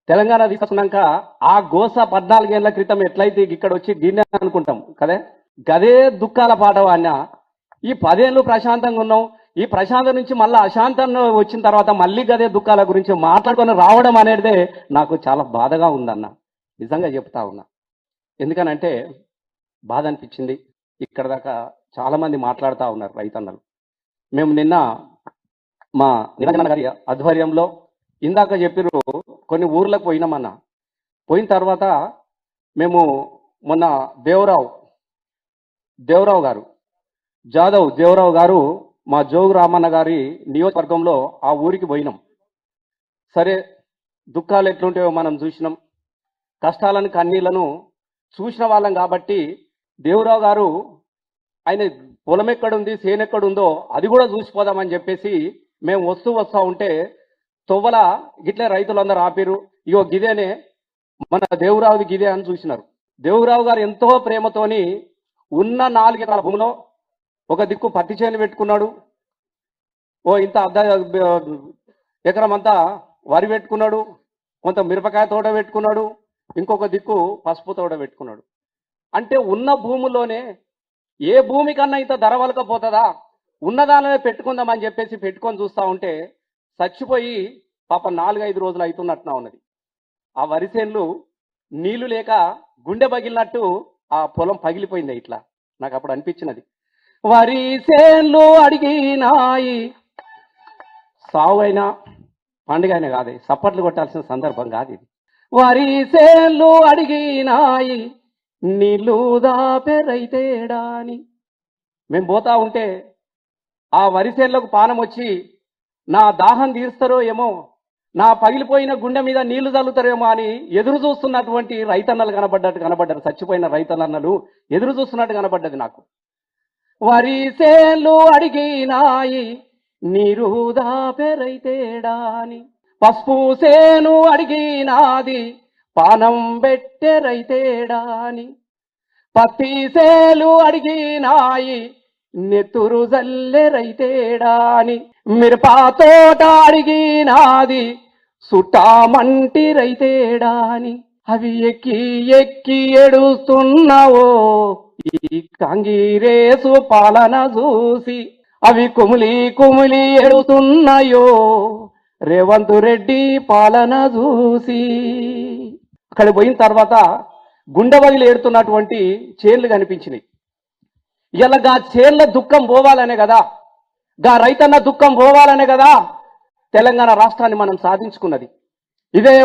తెలంగాణ తీసుకున్నాక ఆ గోస 14 ఏళ్ల క్రితం ఎట్లయితే ఇక్కడ వచ్చి దీన్నే అనుకుంటాం కదే, గదే దుఃఖాల పాట వాడినా ఈ 10 ఏళ్ళు ప్రశాంతంగా ఉన్నాం. ఈ ప్రశాంతం నుంచి మళ్ళీ అశాంతం వచ్చిన తర్వాత మళ్ళీ గదే దుఃఖాల గురించి మాట్లాడుకొని రావడం అనేదే నాకు చాలా బాధగా ఉందన్న. నిజంగా చెప్తా ఉన్నా. ఎందుకనంటే బాధ అనిపించింది. ఇక్కడ దాకా చాలా మంది మాట్లాడుతూ ఉన్నారు రైతన్నలు. మేము నిన్న మా నిరంజన గారి ఆధ్వర్యంలో ఇందాక చెప్పిరు కొన్ని ఊర్లకు పోయినామన్న. పోయిన తర్వాత మేము మొన్న దేవరావు గారు దేవరావు గారు మా జోగు రామన్న గారి నియోజకవర్గంలో ఆ ఊరికి పోయినాం. సరే, దుఃఖాలు ఎట్లుంటాయో మనం చూసినాం, కష్టాలను కన్నీళ్లను చూసిన వాళ్ళం కాబట్టి దేవరావు గారు ఆయన పొలం ఎక్కడుంది, సేను ఎక్కడుందో అది కూడా చూసిపోదామని చెప్పేసి మేము వస్తూ ఉంటే తొవ్వల గిట్లే రైతులందరూ ఆపిరు. ఇగో గిదేనే మన దేవరావుది గిదే అని చూసినారు. దేవరావు గారు ఎంతో ప్రేమతోని ఉన్న 4 ఎకరాల భూమిలో ఒక దిక్కు పత్తి చేను పెట్టుకున్నాడు, ఓ ఇంత ఎకరం అంతా వరి పెట్టుకున్నాడు, కొంత మిరపకాయ తోట పెట్టుకున్నాడు, ఇంకొక దిక్కు పసుపు తోట పెట్టుకున్నాడు. అంటే ఉన్న భూముల్లోనే ఏ భూమి కన్నా ఇంత ధర వలకపోతుందా, ఉన్నదానినే పెట్టుకుందామని చెప్పేసి పెట్టుకొని చూస్తూ ఉంటే చచ్చిపోయి పాప 4-5 రోజులు అవుతున్నట్టున ఉన్నది. ఆ వరి చేనులు నీళ్లు లేక గుండె పగిలినట్టు ఆ పొలం పగిలిపోయింది. ఇట్లా నాకు అప్పుడు అనిపించినది. వరి చేన్లు అడిగినాయి, సావు అయినా పండుగ అయినా కాదు, సప్పట్లు కొట్టాల్సిన సందర్భం కాదు ఇది. వరి చేన్లు అడిగినాయి, నీళ్లు దాపెరైతేడాని. మేము పోతా ఉంటే ఆ వరి చేన్లకు పానం వచ్చి నా దాహం తీరుస్తారో ఏమో, నా పగిలిపోయిన గుండె మీద నీళ్లు చల్లుతారేమో అని ఎదురు చూస్తున్నటువంటి రైతన్నలు కనబడ్డారు. చచ్చిపోయిన రైతన్నలు ఎదురు చూస్తున్నట్టు కనబడ్డది నాకు. వరి చేన్లు అడిగినాయి, నీరు దాపెరైతేడాని. పసుపు సేను అడిగినాది, పానం పెట్టెరైతేడాని. పత్తి సేలు అడిగినాయి, నెత్తురు జల్లెరైతేడాని. మిరపా తోట అడిగినాది, సుట్టామంటి రైతేడాని. అవి ఎక్కి ఎక్కి ఏడుస్తున్నావో ఈ కాంగిరేసు పాలన చూసి, అవి కుమిలి కుమిలి ఏడుతున్నాయో రేవంత్ రెడ్డి పాలన చూసి. అక్కడ పోయిన తర్వాత గుండె పగిలి ఏడుతున్నటువంటి చేన్లు కనిపించినాయి. ఇలా గా చేన్ల దుఃఖం పోవాలనే కదా, గా రైతన్న దుఃఖం పోవాలనే కదా తెలంగాణ రాష్ట్రాన్ని మనం సాధించుకున్నది. ఇదే